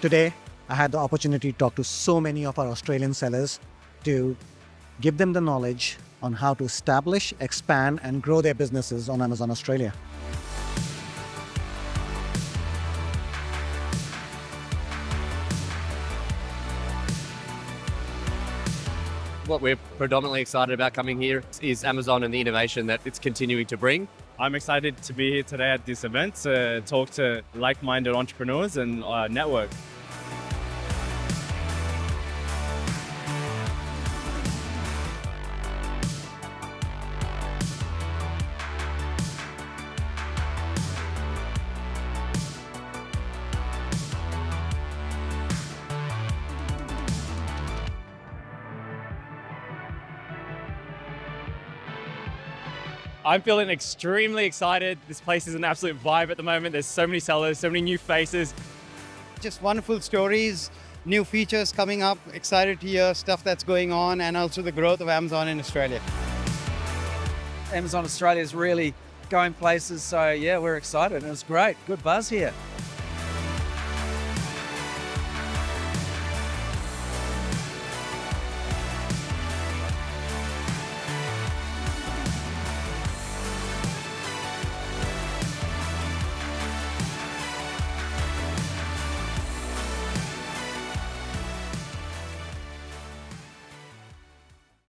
Today, I had the opportunity to talk to so many of our Australian sellers to give them the knowledge on how to establish, expand, and grow their businesses on Amazon Australia. What we're predominantly excited about coming here is Amazon and the innovation that it's continuing to bring. I'm excited to be here today at this event to talk to like-minded entrepreneurs and network. I'm feeling extremely excited. This place is an absolute vibe at the moment. There's so many sellers, so many new faces. Just wonderful stories, new features coming up, excited to hear stuff that's going on, and also the growth of Amazon in Australia. Amazon Australia is really going places, so yeah, we're excited and it's great. Good buzz here.